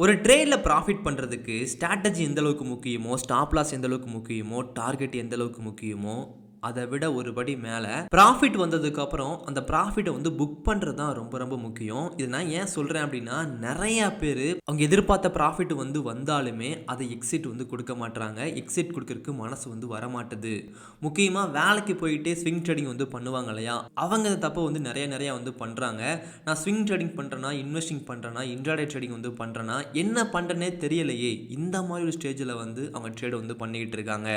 ஒரு ட்ரேடில் ப்ராஃபிட் பண்ணுறதுக்கு ஸ்ட்ராட்டஜி எந்த அளவுக்கு முக்கியமோ, ஸ்டாப் லாஸ் எந்த அளவுக்கு முக்கியமோ, டார்கெட் எந்த அளவுக்கு முக்கியமோ, அதை விட ஒரு படி மேலே ப்ராஃபிட் வந்ததுக்கப்புறம் அந்த ப்ராஃபிட்டை வந்து புக் பண்ணுறது தான் ரொம்ப ரொம்ப முக்கியம். இது நான் ஏன் சொல்கிறேன் அப்படின்னா, நிறையா பேர் அவங்க எதிர்பார்த்த ப்ராஃபிட் வந்து வந்தாலுமே அதை எக்ஸிட் வந்து கொடுக்க மாட்டுறாங்க. எக்ஸிட் கொடுக்கறதுக்கு மனசு வந்து வரமாட்டுது. முக்கியமாக வேலைக்கு போயிட்டே ஸ்விங் ட்ரேடிங் வந்து பண்ணுவாங்க இல்லையா, அவங்க அந்த தப்பை வந்து நிறையா வந்து பண்ணுறாங்க. நான் ஸ்விங் ட்ரேடிங் பண்ணுறேன்னா, இன்வெஸ்டிங் பண்ணுறேன்னா, இன்ட்ராடே ட்ரேடிங் வந்து பண்ணுறேன்னா, என்ன பண்ணுறேனே தெரியலையே, இந்த மாதிரி ஒரு ஸ்டேஜில் வந்து அவங்க ட்ரேடு வந்து பண்ணிக்கிட்டு இருக்காங்க.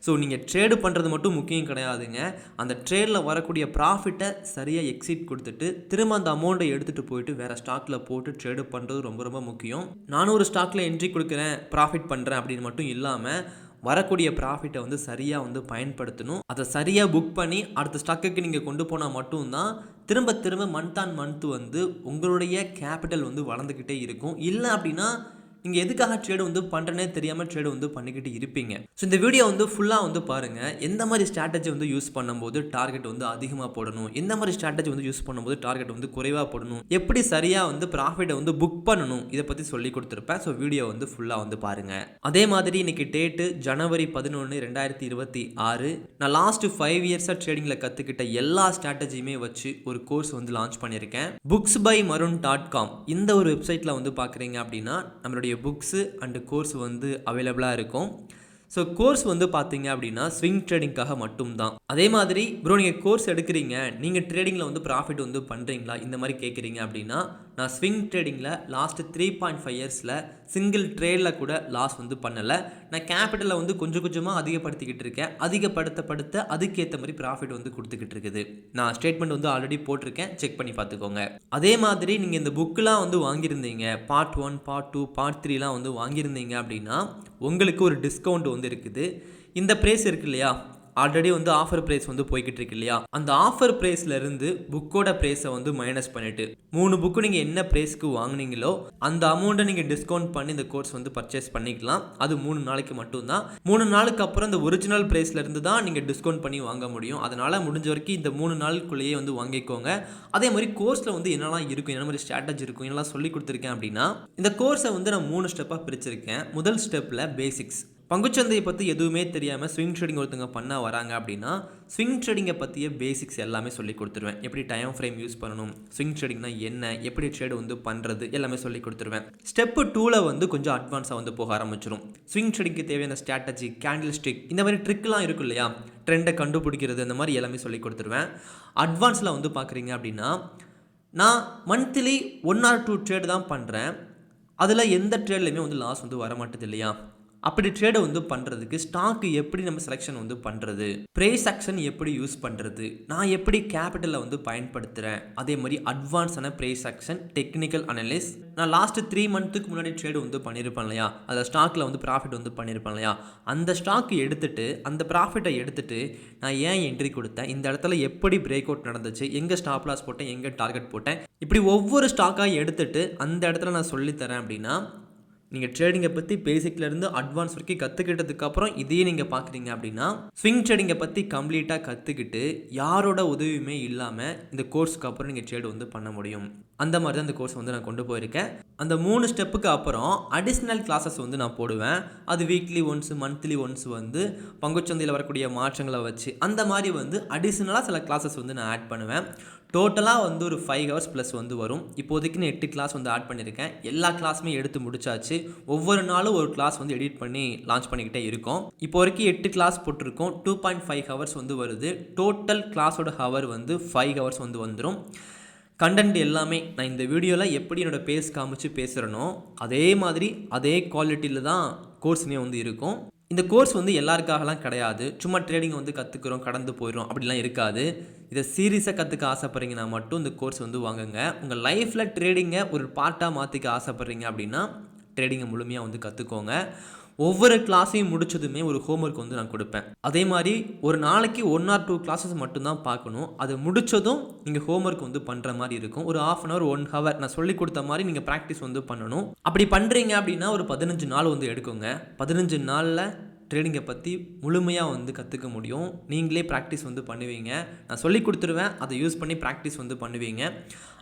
ஸோ நீங்கள் ட்ரேடு பண்ணுறது மட்டும் முக்கியம் கிடையாதுங்க. அந்த ட்ரேடில் வரக்கூடிய ப்ராஃபிட்டை சரியாக எக்ஸிட் கொடுத்துட்டு திரும்ப அந்த அமௌண்ட்டை எடுத்துகிட்டு போயிட்டு வேறு ஸ்டாக்கில் போட்டு ட்ரேடு பண்ணுறது ரொம்ப ரொம்ப முக்கியம். நானும் ஒரு ஸ்டாக்கில் என்ட்ரி கொடுக்குறேன், ப்ராஃபிட் பண்ணுறேன் அப்படின்னு மட்டும் இல்லாமல் வரக்கூடிய ப்ராஃபிட்டை வந்து சரியாக வந்து பயன்படுத்தணும். அதை சரியாக புக் பண்ணி அடுத்த ஸ்டாக்குக்கு நீங்கள் கொண்டு போனால் மட்டும்தான் திரும்ப திரும்ப மந்த் ஆன் மந்த் வந்து உங்களுடைய கேபிட்டல் வந்து வளர்ந்துக்கிட்டே இருக்கும். இல்லை அப்படின்னா நீங்கள் எதுக்காக ட்ரேடு வந்து பண்ணுறனே தெரியாமல் ட்ரேடு வந்து பண்ணிக்கிட்டு இருப்பீங்க. ஸோ இந்த வீடியோ வந்து ஃபுல்லாக வந்து பாருங்கள். எந்த மாதிரி ஸ்ட்ராட்டஜி வந்து யூஸ் பண்ணும்போது டார்கெட் வந்து அதிகமாக போடணும், எந்த மாதிரி ஸ்ட்ராட்டஜி வந்து யூஸ் பண்ணும்போது டார்கெட் வந்து குறைவாக போடணும், எப்படி சரியாக வந்து ப்ராஃபிட்டை வந்து புக் பண்ணணும், இதை பற்றி சொல்லி கொடுத்துருப்பேன். ஸோ வீடியோ வந்து ஃபுல்லாக வந்து பாருங்கள். அதே மாதிரி இன்றைக்கி டேட்டு ஜனவரி 11, 2026. நான் லாஸ்ட்டு 5 இயர்ஸாக ட்ரேடிங்கில் கற்றுக்கிட்ட எல்லா ஸ்ட்ராட்டஜியுமே வச்சு ஒரு கோர்ஸ் வந்து லான்ச் பண்ணியிருக்கேன். booksbymarun.com இந்த ஒரு வெப்சைட்டில் வந்து பார்க்குறீங்க அப்படின்னா நம்மளுடைய புக்ஸு அண்டு கோர்ஸ் வந்து அவைலபிளாக இருக்கும். ஸோ கோர்ஸ் வந்து பார்த்தீங்க அப்படின்னா ஸ்விங் ட்ரேடிங்காக மட்டும்தான். அதே மாதிரி ப்ரோ நீங்கள் கோர்ஸ் எடுக்கிறீங்க, நீங்கள் ட்ரேடிங்கில் வந்து ப்ராஃபிட் வந்து பண்ணுறீங்களா, இந்த மாதிரி கேட்குறீங்க அப்படின்னா நான் ஸ்விங் ட்ரேடிங்கில் லாஸ்ட்டு 3.5 இயர்ஸில் சிங்கிள் ட்ரேடில் கூட லாஸ் வந்து பண்ணலை. நான் கேபிட்டலை வந்து கொஞ்சம் கொஞ்சமாக அதிகப்படுத்திக்கிட்டு இருக்கேன். அதிகப்படுத்த அதுக்கேற்ற மாதிரி ப்ராஃபிட் வந்து கொடுத்துக்கிட்டு இருக்குது. நான் ஸ்டேட்மெண்ட் வந்து ஆல்ரெடி போட்டிருக்கேன், செக் பண்ணி பார்த்துக்கோங்க. அதே மாதிரி நீங்கள் இந்த புக்கெலாம் வந்து வாங்கியிருந்தீங்க, பார்ட் 1, பார்ட் 2, பார்ட் 3லாம் வந்து வாங்கியிருந்தீங்க அப்படின்னா உங்களுக்கு ஒரு டிஸ்கவுண்ட் வந்து இருக்குது. இந்த ப்ரைஸ் இருக்கு இல்லையா, ஆல்ரெடி வந்து ஆஃபர் ப்ரைஸ் வந்து போய்கிட்டு இருக்கு இல்லையா, அந்த ஆஃபர் ப்ரைஸ்லேருந்து புக்கோட ப்ரைஸை வந்து மைனஸ் பண்ணிவிட்டு 3 புக்கு நீங்கள் என்ன ப்ரைஸ்க்கு வாங்கினீங்களோ அந்த அமௌண்ட்டை நீங்கள் டிஸ்கவுண்ட் பண்ணி இந்த கோர்ஸ் வந்து பர்ச்சேஸ் பண்ணிக்கலாம். அது 3 நாளைக்கு மட்டும்தான். 3 நாளுக்கு அப்புறம் இந்த ஒரிஜினல் ப்ரைஸ்லேருந்து தான் நீங்கள் டிஸ்கவுண்ட் பண்ணி வாங்க முடியும். அதனால் முடிஞ்ச வரைக்கும் இந்த 3 நாளுக்குள்ளேயே வந்து வாங்கிக்கோங்க. அதே மாதிரி கோர்ஸில் வந்து என்னெல்லாம் இருக்கும், என்ன மாதிரி ஸ்ட்ராட்டஜி இருக்கும், என்னெல்லாம் சொல்லி கொடுத்துருக்கேன் அப்படின்னா, இந்த கோர்ஸை வந்து நான் 3 ஸ்டெப்பாக பிரிச்சிருக்கேன். முதல் ஸ்டெப்பில் பேசிக்ஸ். பங்குச்சந்தையை பற்றி எதுவுமே தெரியாமல் ஸ்விங் ட்ரேடிங் ஒருத்தங்க பண்ண வராங்க அப்படின்னா ஸ்விங் ட்ரேடிங்கை பற்றிய பேசிக்ஸ் எல்லாமே சொல்லி கொடுத்துருவேன். எப்படி டைம் ஃப்ரேம் யூஸ் பண்ணணும், ஸ்விங் ட்ரேடிங்னா என்ன, எப்படி ட்ரேடு வந்து பண்ணுறது எல்லாமே சொல்லி கொடுத்துருவேன். ஸ்டெப்பு 2ல் வந்து கொஞ்சம் அட்வான்ஸாக வந்து போக ஆரம்பிச்சிடும். ஸ்விங் ட்ரேடிங்க்கு தேவையான ஸ்ட்ராட்டஜி, கேண்டில் ஸ்டிக், இந்த மாதிரி ட்ரிக்லாம் இருக்கும் இல்லையா, ட்ரெண்டை கண்டுபிடிக்கிறது, இந்த மாதிரி எல்லாமே சொல்லி கொடுத்துருவேன். அட்வான்ஸில் வந்து பார்க்குறீங்க அப்படின்னா நான் மந்த்லி 1 or 2 ட்ரேடு தான் பண்ணுறேன். அதில் எந்த ட்ரேட்லையுமே வந்து லாஸ் வந்து வர மாட்டேது இல்லையா. அப்படி ட்ரேடை வந்து பண்ணுறதுக்கு ஸ்டாக்கு எப்படி நம்ம செலெக்ஷன் வந்து பண்ணுறது, ப்ரைஸ் ஆக்ஷன் எப்படி யூஸ் பண்ணுறது, நான் எப்படி கேபிட்டலை வந்து பயன்படுத்துகிறேன், அதே மாதிரி அட்வான்ஸான ப்ரைஸ் ஆக்ஷன், டெக்னிக்கல் அனலிஸ். நான் லாஸ்ட்டு 3 மந்த்துக்கு முன்னாடி ட்ரேடு வந்து பண்ணியிருப்பேன் இல்லையா, அந்த ஸ்டாக்கில் வந்து ப்ராஃபிட் வந்து பண்ணியிருப்பேன் இல்லையா, அந்த ஸ்டாக்கு எடுத்துகிட்டு அந்த ப்ராஃபிட்டை எடுத்துகிட்டு நான் ஏன் என்ட்ரி கொடுத்தேன், இந்த இடத்துல எப்படி பிரேக் அவுட் நடந்துச்சு, எங்கே ஸ்டாப் லாஸ் போட்டேன், எங்கே டார்கெட் போட்டேன், இப்படி ஒவ்வொரு ஸ்டாக்காக எடுத்துகிட்டு அந்த இடத்துல நான் சொல்லித்தரேன். அப்படின்னா நீங்கள் ட்ரேடிங்கை பற்றி பேசிக்லேருந்து அட்வான்ஸ் வரைக்கும் கற்றுக்கிட்டதுக்கப்புறம் இதையே நீங்கள் பார்க்குறீங்க அப்படின்னா ஸ்விங் ட்ரேடிங்கை பற்றி கம்ப்ளீட்டாக கற்றுக்கிட்டு யாரோட உதவியுமே இல்லாமல் இந்த கோர்ஸுக்கு அப்புறம் நீங்கள் ட்ரேடு வந்து பண்ண முடியும். அந்த மாதிரி தான் இந்த கோர்ஸ் வந்து நான் கொண்டு போயிருக்கேன். அந்த 3 ஸ்டெப்புக்கு அப்புறம் அடிஷ்னல் கிளாஸஸ் வந்து நான் போடுவேன். அது வீக்லி ஒன்ஸ், மந்த்லி ஒன்ஸ் வந்து பங்குச்சந்தையில் வரக்கூடிய மாற்றங்களை வச்சு அந்த மாதிரி வந்து அடிஷ்னலாக சில கிளாஸஸ் வந்து நான் ஆட் பண்ணுவேன். டோட்டலாக வந்து ஒரு 5 ஹவர்ஸ் ப்ளஸ் வந்து வரும். இப்போதைக்கு நான் 8 கிளாஸ் வந்து ஆட் பண்ணியிருக்கேன். எல்லா கிளாஸுமே எடுத்து முடிச்சாச்சு. ஒவ்வொரு நாளும் ஒரு கிளாஸ் வந்து எடிட் பண்ணி லான்ச் பண்ணிக்கிட்டே இருக்கோம். இப்போ வரைக்கும் 8 கிளாஸ் போட்டிருக்கோம். 2.5 ஹவர்ஸ் வந்து வருது. டோட்டல் கிளாஸோட ஹவர் வந்து 5 ஹவர்ஸ் வந்து வந்துடும். கண்டென்ட் எல்லாமே நான் இந்த வீடியோவில் எப்படி என்னோடய பேஸ் காமிச்சு பேசுகிறேனோ அதே மாதிரி அதே குவாலிட்டியில் தான் கோர்ஸுமே வந்து இருக்கும். இந்த கோர்ஸ் வந்து எல்லாருக்காகலாம் கிடையாது. சும்மா ட்ரேடிங் வந்து கற்றுக்குறோம், கடந்து போயிடும் அப்படிலாம் இருக்காது. இதை சீரியஸாக கற்றுக்க ஆசைப்பட்றீங்கன்னா மட்டும் இந்த கோர்ஸ் வந்து வாங்குங்க. உங்கள் லைஃப்பில் ட்ரேடிங்கை ஒரு பார்ட்டாக மாற்றிக்க ஆசைப்பட்றீங்க அப்படின்னா ட்ரேடிங்கை முழுமையாக வந்து கற்றுக்கோங்க. ஒவ்வொரு கிளாஸையும் முடிச்சதுமே ஒரு ஹோம்ஒர்க் வந்து நான் கொடுப்பேன். அதே மாதிரி ஒரு நாளைக்கு 1 or 2 கிளாஸஸ் மட்டும்தான் பார்க்கணும். அது முடிச்சதும் நீங்கள் ஹோம்ஒர்க் வந்து பண்ணுற மாதிரி இருக்கும். ஒரு 1/2 hour 1 hour நான் சொல்லி கொடுத்த மாதிரி நீங்கள் ப்ராக்டிஸ் வந்து பண்ணணும். அப்படி பண்ணுறீங்க அப்படின்னா ஒரு 15 நாள் வந்து எடுக்குங்க. 15 நாளில் ட்ரேடிங்கை பற்றி முழுமையாக வந்து கற்றுக்க முடியும். நீங்களே ப்ராக்டிஸ் வந்து பண்ணுவீங்க. நான் சொல்லி கொடுத்துருவேன், அதை யூஸ் பண்ணி ப்ராக்டிஸ் வந்து பண்ணுவீங்க.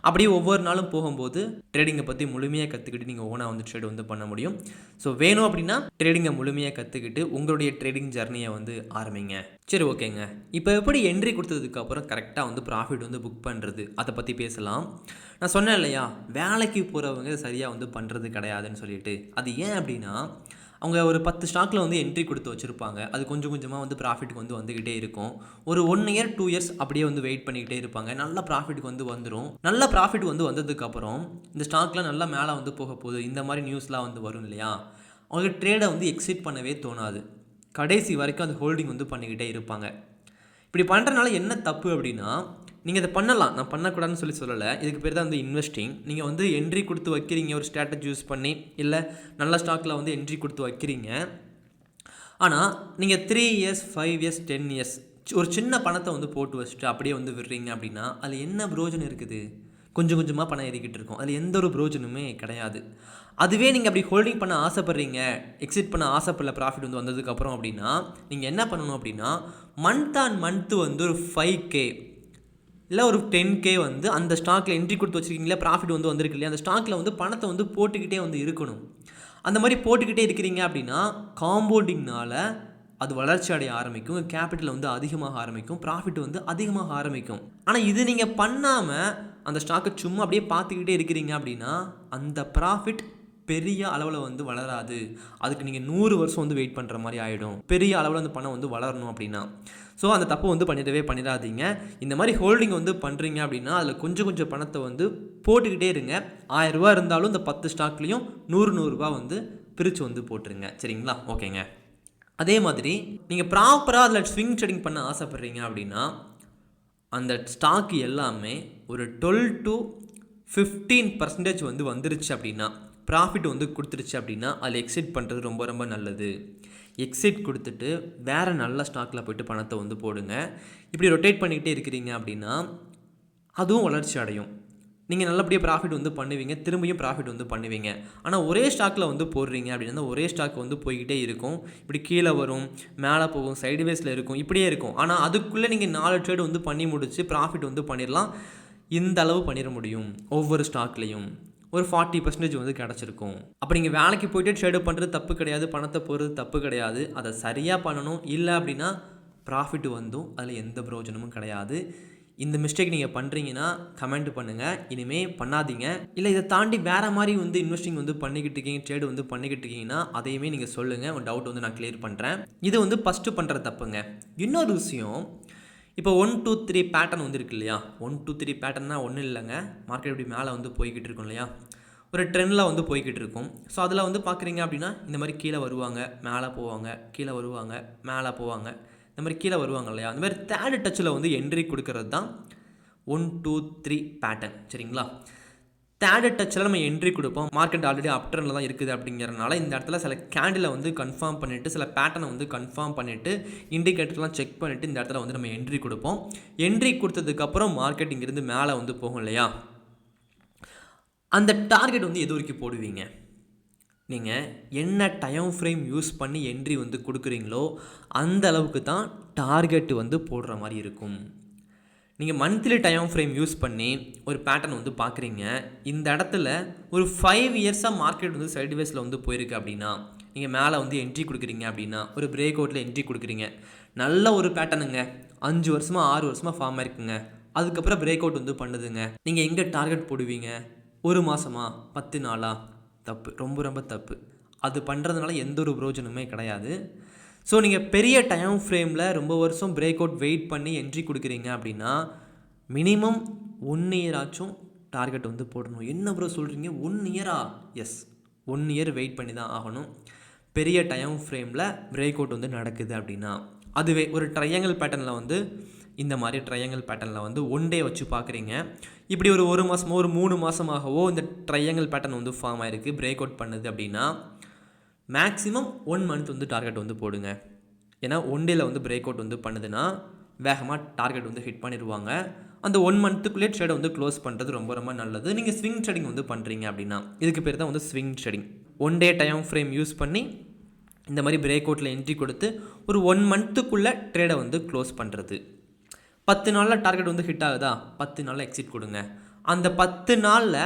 அப்படியே ஒவ்வொரு நாளும் போகும்போது ட்ரேடிங்கை பற்றி முழுமையாக கற்றுக்கிட்டு நீங்கள் ஓனாக வந்து ட்ரேட் வந்து பண்ண முடியும். ஸோ வேணும் அப்படின்னா ட்ரேடிங்கை முழுமையாக கற்றுக்கிட்டு உங்களுடைய ட்ரேடிங் ஜர்னியை வந்து ஆரம்பிங்க. சரி, ஓகேங்க. இப்போ எப்படி என்ட்ரி கொடுத்ததுக்கப்புறம் கரெக்டாக வந்து ப்ராஃபிட் வந்து புக் பண்ணுறது, அதை பற்றி பேசலாம். நான் சொன்னேன் இல்லையா, வேலைக்கு போகிறவங்க சரியாக வந்து பண்ணுறது கிடையாதுன்னு சொல்லிட்டு. அது ஏன் அப்படின்னா, அவங்க ஒரு 10 ஸ்டாக்கில் வந்து என்ட்ரி கொடுத்து வச்சுருப்பாங்க. அது கொஞ்சம் கொஞ்சமாக வந்து ப்ராஃபிட்டுக்கு வந்து வந்துக்கிட்டே இருக்கும். ஒரு 1 இயர் 2 இயர்ஸ் அப்படியே வந்து வெயிட் பண்ணிக்கிட்டே இருப்பாங்க. நல்ல ப்ராஃபிட்டுக்கு வந்து வந்துடும். நல்ல ப்ராஃபிட் வந்து வந்ததுக்கப்புறம் இந்த ஸ்டாக்லாம் நல்லா மேலே வந்து போக போகுது, இந்த மாதிரி நியூஸ்லாம் வந்து வரும் இல்லையா, அவங்களுக்கு ட்ரேடை வந்து எக்ஸிட் பண்ணவே தோணாது. கடைசி வரைக்கும் அந்த ஹோல்டிங் வந்து பண்ணிக்கிட்டே இருப்பாங்க. இப்படி பண்ணுறதுனால என்ன தப்பு அப்படின்னா, நீங்கள் இதை பண்ணலாம், நான் பண்ணக்கூடாதுன்னு சொல்லலை. இதுக்கு பேர் தான் வந்து இன்வெஸ்டிங். நீங்கள் வந்து என்ட்ரி கொடுத்து வைக்கிறீங்க ஒரு ஸ்ட்ராட்டஜி யூஸ் பண்ணி, இல்லை நல்ல ஸ்டாக்கில் வந்து என்ட்ரி கொடுத்து வைக்கிறீங்க. ஆனால் நீங்கள் 3 இயர்ஸ் 5 இயர்ஸ் 10 இயர்ஸ் ஒரு சின்ன பணத்தை வந்து போட்டு வச்சுட்டு அப்படியே வந்து விடுறீங்க அப்படின்னா அதில் என்ன பிரோஜனம் இருக்குது? கொஞ்சம் கொஞ்சமாக பணம் ஏறிக்கிட்டு இருக்கும். அதில் எந்த ஒரு பிரோஜனமே கிடையாது. அதுவே நீங்கள் அப்படி ஹோல்டிங் பண்ண ஆசைப்பட்றீங்க, எக்ஸிட் பண்ண ஆசைப்படல ப்ராஃபிட் வந்து வந்ததுக்கப்புறம் அப்படின்னா நீங்கள் என்ன பண்ணணும் அப்படின்னா, மந்த் ஆன் மந்த்து வந்து ஒரு 5K இல்லை ஒரு 10K வந்து அந்த ஸ்டாக்கில் என்ட்ரி கொடுத்து வச்சுருக்கீங்களா, ப்ராஃபிட் வந்து வந்திருக்கு இல்லையா, அந்த ஸ்டாக்கில் வந்து பணத்தை வந்து போட்டுக்கிட்டே வந்து இருக்கணும். அந்த மாதிரி போட்டுக்கிட்டே இருக்கிறீங்க அப்படின்னா காம்பவுண்டிங்னால் அது வளர்ச்சி அடைய ஆரம்பிக்கும், கேபிட்டல் வந்து அதிகமாக ஆரம்பிக்கும், ப்ராஃபிட் வந்து அதிகமாக ஆரம்பிக்கும். ஆனால் இது நீங்கள் பண்ணாமல் அந்த ஸ்டாக்கை சும்மா அப்படியே பார்த்துக்கிட்டே இருக்கிறீங்க அப்படின்னா அந்த ப்ராஃபிட் பெரிய அளவில் வந்து வளராது. அதுக்கு நீங்கள் 100 வருஷம் வந்து வெயிட் பண்ணுற மாதிரி ஆகிடும், பெரிய அளவில் அந்த பணம் வந்து வளரணும் அப்படின்னா. ஸோ அந்த தப்பு வந்து பண்ணிடாதீங்க. இந்த மாதிரி ஹோல்டிங் வந்து பண்ணுறீங்க அப்படின்னா அதில் கொஞ்சம் கொஞ்சம் பணத்தை வந்து போட்டுக்கிட்டே இருங்க. 1000 ரூபா இருந்தாலும் இந்த 10 ஸ்டாக்லேயும் 100 ரூபா வந்து பிரித்து வந்து போட்டுருங்க. சரிங்களா? ஓகேங்க. அதே மாதிரி நீங்கள் ப்ராப்பராக அதில் ஸ்விங் ட்ரேடிங் பண்ண ஆசைப்பட்றீங்க அப்படின்னா அந்த ஸ்டாக் எல்லாமே ஒரு 12 to 15% வந்து வந்துருச்சு அப்படின்னா, ப்ராஃபிட் வந்து கொடுத்துருச்சு அப்படின்னா அதில் எக்ஸிட் பண்ணுறது ரொம்ப ரொம்ப நல்லது. எக்ஸிட் கொடுத்துட்டு வேறு நல்ல ஸ்டாக்கில் போய்ட்டு பணத்தை வந்து போடுங்க. இப்படி ரொட்டேட் பண்ணிக்கிட்டே இருக்கிறீங்க அப்படின்னா அதுவும் வளர்ச்சி அடையும். நீங்கள் நல்லபடியாக ப்ராஃபிட் வந்து பண்ணுவீங்க, திரும்பியும் ப்ராஃபிட் வந்து பண்ணுவீங்க. ஆனால் ஒரே ஸ்டாக்கில் வந்து போடுறீங்க அப்படின்னா ஒரே ஸ்டாக் வந்து போய்கிட்டே இருக்கும். இப்படி கீழே வரும், மேலே போகும், சைடுவேஸில் இருக்கும், இப்படியே இருக்கும். ஆனால் அதுக்குள்ளே நீங்கள் 4 ட்ரேடு வந்து பண்ணி முடிச்சு ப்ராஃபிட் வந்து பண்ணிடலாம். இந்த அளவு பண்ணிட முடியும். ஒவ்வொரு ஸ்டாக்லேயும் ஒரு 40% வந்து கிடச்சிருக்கும். அப்போ நீங்கள் வேலைக்கு போய்ட்டு ட்ரேடு பண்ணுறது தப்பு கிடையாது, பணத்தை போடுறது தப்பு கிடையாது. அதை சரியாக பண்ணணும். இல்லை அப்படின்னா ப்ராஃபிட் வந்தும் அதில் எந்த பிரயோஜனமும் கிடையாது. இந்த மிஸ்டேக் நீங்கள் பண்ணுறீங்கன்னா கமெண்ட் பண்ணுங்கள், இனிமேல் பண்ணாதீங்க. இல்லை இதை தாண்டி வேறு மாதிரி வந்து இன்வெஸ்டிங் வந்து பண்ணிக்கிட்டு இருக்கீங்க, ட்ரேடு வந்து பண்ணிக்கிட்டு இருக்கீங்கன்னா அதையுமே நீங்கள் சொல்லுங்கள். ஒரு டவுட் வந்து நான் கிளியர் பண்ணுறேன். இது வந்து ஃபஸ்ட்டு பண்ணுற தப்புங்க. இன்னொரு விஷயம், இப்போ 1 2 3 பேட்டர்ன் வந்து இருக்கு இல்லையா, 1 2 3 பேட்டர்னா ஒன்றும் இல்லைங்க. மார்க்கெட் இப்படி மேலே வந்து போய்கிட்டு இருக்கும் இல்லையா, ஒரு ட்ரெண்டில் வந்து போய்கிட்டு இருக்கும். ஸோ அதில் வந்து பார்க்குறீங்க அப்படின்னா இந்த மாதிரி கீழே வருவாங்க, மேலே போவாங்க, கீழே வருவாங்க, மேலே போவாங்க, இந்த மாதிரி கீழே வருவாங்க இல்லையா. அந்த மாதிரி தேர்டு டச்சில் வந்து என்ட்ரி கொடுக்கறது தான் 1 2 3 பேட்டர்ன். சரிங்களா? தேர்டு டச்சில் நம்ம என்ட்ரி கொடுப்போம். மார்க்கெட் ஆல்ரெடி அப் ட்ரெண்டில் தான் இருக்குது அப்படிங்கிறனால இந்த இடத்துல சில கேண்டிலை வந்து கன்ஃபார்ம் பண்ணிவிட்டு, சில பேட்டர்னை வந்து கன்ஃபார்ம் பண்ணிவிட்டு, இண்டிகேட்டர்லாம் செக் பண்ணிவிட்டு இந்த இடத்துல வந்து நம்ம என்ட்ரி கொடுப்போம். என்ட்ரி கொடுத்ததுக்கப்புறம் மார்க்கெட் இங்கேருந்து மேலே வந்து போகும் இல்லையா, அந்த டார்கெட் வந்து எது வரைக்கும் போடுவீங்க? நீங்கள் என்ன டைம் ஃப்ரேம் யூஸ் பண்ணி என்ட்ரி வந்து கொடுக்குறீங்களோ அந்த அளவுக்கு தான் டார்கெட் வந்து போடுற மாதிரி இருக்கும். நீங்கள் மந்த்லி டைம் ஃப்ரேம் யூஸ் பண்ணி ஒரு பேட்டர்ன் வந்து பார்க்குறீங்க, இந்த இடத்துல ஒரு 5 இயர்ஸாக மார்க்கெட் வந்து சைடுவேஸில் வந்து போயிருக்கு அப்படின்னா, நீங்கள் மேலே வந்து என்ட்ரி கொடுக்குறீங்க அப்படின்னா, ஒரு பிரேக் அவுட்டில் என்ட்ரி கொடுக்குறீங்க, நல்ல ஒரு பேட்டர்னுங்க, 5 வருஷமாக 6 வருஷமாக ஃபார்ம் ஆயிருக்குங்க, அதுக்கப்புறம் பிரேக் அவுட் வந்து பண்ணுதுங்க, நீங்கள் எங்கே டார்கெட் போடுவீங்க? 1 மாதமா, 10 நாளா? தப்பு, ரொம்ப ரொம்ப தப்பு. அது பண்ணுறதுனால எந்த ஒரு பிரயோஜனமே கிடையாது. ஸோ நீங்கள் பெரிய டைம் ஃப்ரேமில் ரொம்ப வருஷம் பிரேக் அவுட் வெயிட் பண்ணி என்ட்ரி கொடுக்குறீங்க அப்படின்னா மினிமம் 1 இயர் ஆச்சும் டார்கெட் வந்து போடணும். என்ன ப்ரோ சொல்கிறீங்க, 1 இயரா? எஸ், 1 இயர் வெயிட் பண்ணி தான் ஆகணும். பெரிய டைம் ஃப்ரேமில் பிரேக் அவுட் வந்து நடக்குது அப்படின்னா. அதுவே ஒரு ட்ரையாங்கிள் பேட்டர்னில் வந்து இந்த மாதிரி ட்ரையாங்கிள் பேட்டர்னில் வந்து 1 டே வச்சு பார்க்குறீங்க, இப்படி ஒரு மாதமோ ஒரு 3 மாதமாகவோ இந்த ட்ரையாங்கிள் பேட்டர்ன் வந்து ஃபார்ம் ஆகிருக்கு, பிரேக் அவுட் பண்ணுது அப்படின்னா மேக்ஸிமம் 1 மந்த் வந்து டார்கெட் வந்து போடுங்க. ஏன்னா 1 டேயில் வந்து பிரேக் அவுட் வந்து பண்ணுதுன்னா வேகமாக டார்கெட் வந்து ஹிட் பண்ணிடுவாங்க. அந்த 1 மந்த்துக்குள்ளே ட்ரேடை வந்து க்ளோஸ் பண்ணுறது ரொம்ப ரொம்ப நல்லது. நீங்கள் ஸ்விங் ட்ரேடிங் வந்து பண்ணுறீங்க அப்படின்னா இதுக்கு பேர் தான் வந்து swing trading. 1 day time frame use பண்ணி இந்த மாதிரி பிரேக் அவுட்டில் என்ட்ரி கொடுத்து ஒரு 1 மந்த்துக்குள்ளே ட்ரேடை வந்து க்ளோஸ் பண்ணுறது. 10 நாளில் டார்கெட் வந்து ஹிட் ஆகுதா, 10 நாளில் எக்ஸிட் கொடுங்க. அந்த 10 நாளில்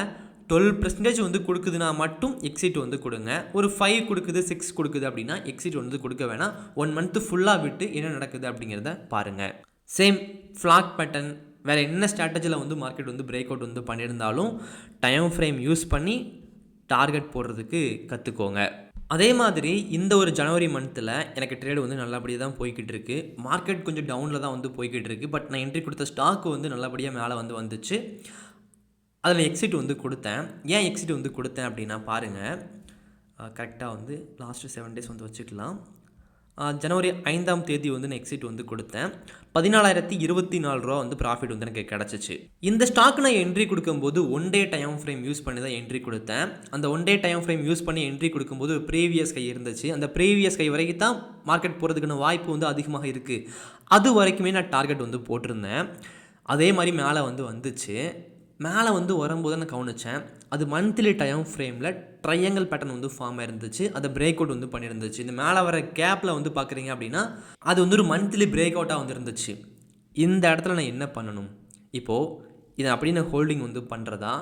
12% வந்து கொடுக்குதுன்னா மட்டும் எக்ஸிட் வந்து கொடுங்க. ஒரு 5 கொடுக்குது, 6 கொடுக்குது அப்படின்னா எக்ஸிட் வந்து கொடுக்க வேணாம். 1 மந்த்து ஃபுல்லாக விட்டு என்ன நடக்குது அப்படிங்கிறத பாருங்கள். சேம் ஃப்ளாக் பேட்டர்ன் வேறு என்ன ஸ்ட்ராட்டஜியில் வந்து மார்க்கெட் வந்து பிரேக் அவுட் வந்து பண்ணியிருந்தாலும் டைம் ஃப்ரேம் யூஸ் பண்ணி டார்கெட் போடுறதுக்கு கற்றுக்கோங்க. அதே மாதிரி இந்த ஒரு ஜனவரி மந்தில் எனக்கு ட்ரேடு வந்து நல்லபடியாக தான் போய்கிட்டு இருக்கு. மார்க்கெட் கொஞ்சம் டவுனில் தான் வந்து போய்கிட்டு இருக்கு. பட் நான் என்ட்ரி கொடுத்த ஸ்டாக்கு வந்து நல்லபடியாக மேலே வந்து வந்துச்சு. அதில் எக்ஸிட் வந்து கொடுத்தேன். ஏன் எக்ஸிட் வந்து கொடுத்தேன் அப்படின்னா பாருங்கள், கரெக்டாக வந்து லாஸ்ட்டு 7 டேஸ் வந்து வச்சுக்கலாம். ஜனவரி 5ஆம் தேதி வந்து நான் எக்ஸிட் வந்து கொடுத்தேன். 14,024 ரூபா வந்து ப்ராஃபிட் வந்து எனக்கு கிடச்சிச்சு. இந்த ஸ்டாக் நான் என்ட்ரி கொடுக்கும்போது 1 டே டைம் ஃப்ரேம் யூஸ் பண்ணி தான் என்ட்ரி கொடுத்தேன். அந்த 1 டே டைம் ஃப்ரேம் யூஸ் பண்ணி என்ட்ரி கொடுக்கும்போது ஒரு ப்ரீவியஸ் கை இருந்துச்சு. அந்த ப்ரீவியஸ் கை வரைக்கும் தான் மார்க்கெட் போகிறதுக்கான வாய்ப்பு வந்து அதிகமாக இருக்குது. அது வரைக்குமே நான் டார்கெட் வந்து போட்டிருந்தேன். அதே மாதிரி மேலே வந்து வந்துச்சு. மேலே வந்து வரும்போது நான் கவனித்தேன், அது மந்த்லி டைம் ஃப்ரேமில் ட்ரையாங்கிள் பேட்டர்ன் வந்து ஃபார்ம் ஆயிருந்துச்சு. அதை பிரேக் அவுட் வந்து பண்ணியிருந்துச்சு. இந்த மேலே வர கேப்பில் வந்து பார்க்குறீங்க அப்படின்னா அது வந்து ஒரு மந்த்லி பிரேக் அவுட்டாக வந்து இருந்துச்சு. இந்த இடத்துல நான் என்ன பண்ணணும், இப்போது இதை அப்படியே நான் ஹோல்டிங் வந்து பண்ணுறதா,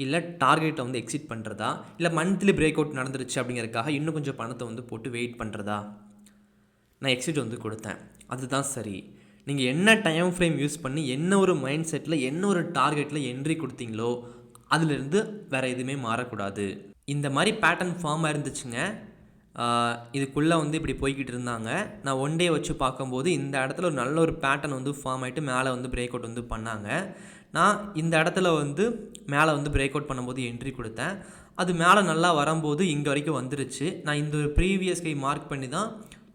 இல்லை டார்கெட்டை வந்து எக்ஸிட் பண்ணுறதா, இல்லை மந்த்லி பிரேக் அவுட் நடந்துருச்சு அப்படிங்கிறதுக்காக இன்னும் கொஞ்சம் பணத்தை வந்து போட்டு வெயிட் பண்ணுறதா? நான் எக்ஸிட் வந்து கொடுத்தேன். அதுதான் சரி. நீங்கள் என்ன டைம் ஃப்ரேம் யூஸ் பண்ணி என்ன ஒரு மைண்ட் செட்டில் என்ன ஒரு டார்கெட்டில் என்ட்ரி கொடுத்தீங்களோ அதிலிருந்து வேறு எதுவுமே மாறக்கூடாது. இந்த மாதிரி பேட்டர்ன் ஃபார்மாக இருந்துச்சுங்க. இதுக்குள்ளே வந்து இப்படி போய்கிட்டு இருந்தாங்க. நான் 1 டே வச்சு பார்க்கும்போது இந்த இடத்துல ஒரு நல்ல ஒரு பேட்டர்ன் வந்து ஃபார்ம் ஆகிட்டு மேலே வந்து பிரேக் அவுட் வந்து பண்ணாங்க. நான் இந்த இடத்துல வந்து மேலே வந்து பிரேக் அவுட் பண்ணும்போது என்ட்ரி கொடுத்தேன். அது மேலே நல்லா வரும்போது இங்கே வரைக்கும் வந்துருச்சு. நான் இந்த ஒரு ப்ரீவியஸ் கை மார்க் பண்ணி தான்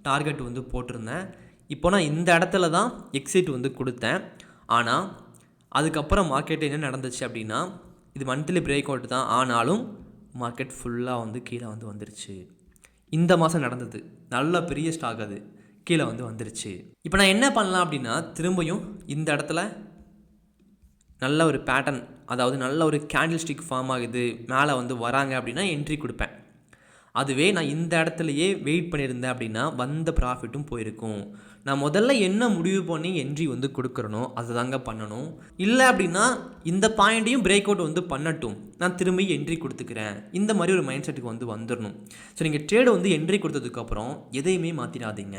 டார்கெட் வந்து போட்டிருந்தேன். இப்போ நான் இந்த இடத்துல தான் எக்ஸிட் வந்து கொடுத்தேன். ஆனால் அதுக்கப்புறம் மார்க்கெட் என்ன நடந்துச்சு அப்படின்னா, இது மந்த்லி பிரேக் அவுட் தான், ஆனாலும் மார்க்கெட் ஃபுல்லாக வந்து கீழே வந்து வந்துருச்சு. இந்த மாதம் நடந்தது. நல்ல பெரிய ஸ்டாக் அது கீழே வந்து வந்துருச்சு. இப்போ நான் என்ன பண்ணலாம் அப்படின்னா, திரும்பியும் இந்த இடத்துல நல்ல ஒரு பேட்டர்ன், அதாவது நல்ல ஒரு கேண்டில் ஸ்டிக் ஃபார்ம் ஆகுது, மேலே வந்து வராங்க அப்படின்னா என்ட்ரி கொடுப்பேன். அதுவே நான் இந்த இடத்துலையே வெயிட் பண்ணியிருந்தேன் அப்படின்னா வந்த ப்ராஃபிட்டும் போயிருக்கும். நான் முதல்ல என்ன முடிவு பண்ணி என்ட்ரி வந்து கொடுக்குறனோ அதை தாங்க பண்ணணும். இல்லை அப்படின்னா இந்த பாயிண்ட்டையும் பிரேக் அவுட் வந்து பண்ணட்டும், நான் திரும்பி என்ட்ரி கொடுத்துக்கிறேன், இந்த மாதிரி ஒரு மைண்ட் செட்டுக்கு வந்து வந்துடணும். ஸோ நீங்கள் ட்ரேடு வந்து என்ட்ரி கொடுத்ததுக்கப்புறம் எதையுமே மாற்றிடாதீங்க.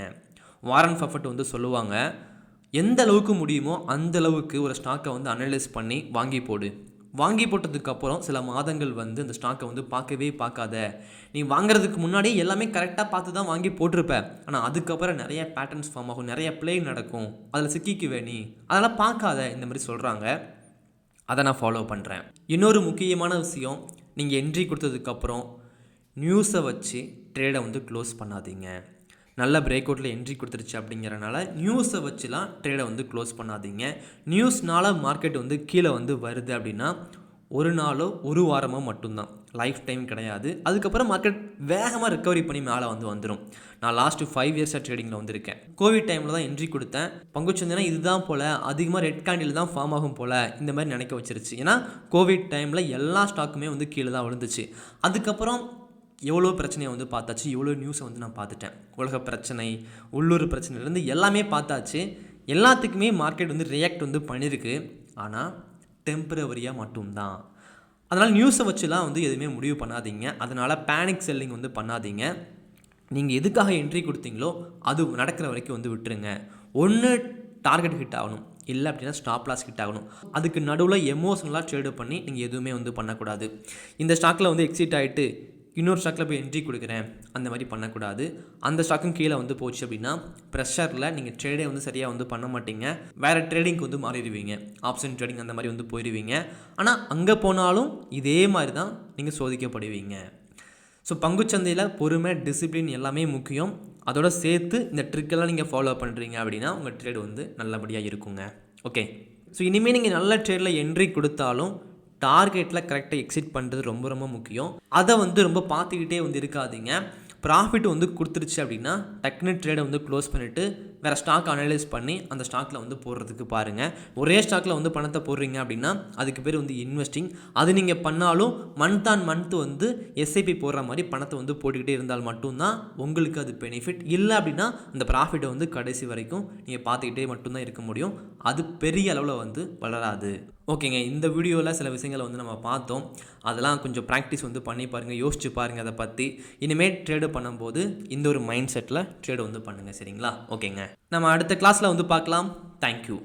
வாரன் பஃபெட் வந்து சொல்லுவாங்க, எந்த அளவுக்கு முடியுமோ அந்த அளவுக்கு ஒரு ஸ்டாக்கை வந்து அனலைஸ் பண்ணி வாங்கி போடு. வாங்கி போட்டதுக்கப்புறம் சில மாதங்கள் வந்து அந்த ஸ்டாக்கை வந்து பார்க்கவே பார்க்காத. நீ வாங்குறதுக்கு முன்னாடி எல்லாமே கரெக்டாக பார்த்து தான் வாங்கி போட்டிருப்ப. ஆனால் அதுக்கப்புறம் நிறைய பேட்டர்ன்ஸ் ஃபார்ம் ஆகும், நிறைய ப்ளே நடக்கும், அதில் சிக்கிக்குவே நீ, அதெல்லாம் பார்க்காத, இந்த மாதிரி சொல்கிறாங்க. அதை நான் ஃபாலோ பண்ணுறேன். இன்னொரு முக்கியமான விஷயம், நீங்கள் என்ட்ரி கொடுத்ததுக்கப்புறம் நியூஸை வச்சு ட்ரேடை வந்து க்ளோஸ் பண்ணாதீங்க. நல்ல பிரேக் அவுட்டில் என்ட்ரி கொடுத்துருச்சு அப்படிங்கிறனால நியூஸை வச்சுலாம் ட்ரேடை வந்து க்ளோஸ் பண்ணாதீங்க. நியூஸ்னால் மார்க்கெட் வந்து கீழே வந்து வருது அப்படின்னா ஒரு நாளோ ஒரு வாரமோ மட்டும்தான், லைஃப் டைம் கிடையாது. அதுக்கப்புறம் மார்க்கெட் வேகமாக ரிக்கவரி பண்ணி மேலே வந்து வந்துடும். நான் லாஸ்ட்டு 5 இயர்ஸாக ட்ரேடிங்கில் வந்திருக்கேன். கோவிட் டைமில் தான் என்ட்ரி கொடுத்தேன். பங்குச்சந்தைனா இதுதான் போல், அதிகமாக ரெட் கேண்டில் தான் ஃபார்ம் ஆகும் போல், இந்த மாதிரி நினைக்க வச்சிருச்சு. ஏன்னா கோவிட் டைமில் எல்லா ஸ்டாக்குமே வந்து கீழே தான் விழுந்துச்சு. அதுக்கப்புறம் எவ்வளோ பிரச்சனையை வந்து பார்த்தாச்சு, எவ்வளோ நியூஸை வந்து நான் பார்த்துட்டேன். உலக பிரச்சனை, உள்ளூர் பிரச்சனைலேருந்து எல்லாமே பார்த்தாச்சு. எல்லாத்துக்குமே மார்க்கெட் வந்து ரியாக்ட் வந்து பண்ணியிருக்கு. ஆனால் டெம்பரவரியாக மட்டும்தான். அதனால் நியூஸை வச்சுலாம் வந்து எதுவுமே முடிவு பண்ணாதீங்க. அதனால் பேனிக் செல்லிங் வந்து பண்ணாதீங்க. நீங்கள் எதுக்காக என்ட்ரி கொடுத்தீங்களோ அது நடக்கிற வரைக்கும் வந்து விட்டுருங்க. ஒன்று டார்கெட் ஹிட் ஆகணும், இல்லை அப்படின்னா ஸ்டாப்லாஸ் ஹிட் ஆகணும். அதுக்கு நடுவில் எமோஷனலாக ட்ரேடு பண்ணி நீங்கள் எதுவுமே வந்து பண்ணக்கூடாது. இந்த ஸ்டாக்கில் வந்து எக்ஸிட் ஆகிட்டு இன்னொரு ஸ்டாக்கில் போய் என்ட்ரி கொடுக்குறேன், அந்த மாதிரி பண்ணக்கூடாது. அந்த ஸ்டாக்கும் கீழே வந்து போச்சு அப்படின்னா ப்ரெஷரில் நீங்கள் ட்ரேடே வந்து சரியாக வந்து பண்ண மாட்டீங்க. வேறு ட்ரேடிங்க்கு வந்து மாறிடுவீங்க, ஆப்ஷன் ட்ரேடிங் அந்த மாதிரி வந்து போயிடுவீங்க. ஆனால் அங்கே போனாலும் இதே மாதிரி தான் நீங்கள் சோதிக்கப்படுவீங்க. ஸோ பங்குச்சந்தையில் பொறுமை, டிசிப்ளின் எல்லாமே முக்கியம். அதோட சேர்த்து இந்த ட்ரிக்கெல்லாம் நீங்கள் ஃபாலோ பண்ணுறீங்க அப்படின்னா உங்கள் ட்ரேடு வந்து நல்லபடியாக இருக்குங்க. ஓகே, ஸோ இனிமேல் நீங்கள் நல்ல ட்ரேடில் என்ட்ரி கொடுத்தாலும் டார்கெட்டில் கரெக்டாக எக்ஸிட் பண்ணுறது ரொம்ப ரொம்ப முக்கியம். அதை வந்து ரொம்ப பார்த்துக்கிட்டே வந்து இருக்காதீங்க. ப்ராஃபிட் வந்து கொடுத்துருச்சு அப்படின்னா டக்குனு ட்ரேடை வந்து க்ளோஸ் பண்ணிவிட்டு வேறு ஸ்டாக் அனலைஸ் பண்ணி அந்த ஸ்டாக்கில் வந்து போடுறதுக்கு பாருங்கள். ஒரே ஸ்டாக்கில் வந்து பணத்தை போடுறீங்க அப்படின்னா அதுக்கு பேர் வந்து இன்வெஸ்டிங். அது நீங்கள் பண்ணாலும் மந்த் ஆன் மந்த் வந்து எஸ்ஐபி போடுற மாதிரி பணத்தை வந்து போட்டுக்கிட்டே இருந்தால் மட்டும்தான் உங்களுக்கு அது பெனிஃபிட். இல்லை அப்படின்னா அந்த ப்ராஃபிட்டை வந்து கடைசி வரைக்கும் நீங்கள் பார்த்துக்கிட்டே மட்டும்தான் இருக்க முடியும். அது பெரிய அளவில் வந்து வளராது. ஓகேங்க, இந்த வீடியோவில் சில விஷயங்களை வந்து நம்ம பார்த்தோம். அதெல்லாம் கொஞ்சம் ப்ராக்டிஸ் வந்து பண்ணி பாருங்கள், யோசிச்சு பாருங்கள். அதை பற்றி இனிமேல் ட்ரேடு பண்ணும்போது இந்த ஒரு மைண்ட் செட்டில் ட்ரேடு வந்து பண்ணுங்கள். சரிங்களா? ஓகேங்க, நம்ம அடுத்த கிளாஸில் வந்து பார்க்கலாம். தேங்க்யூ.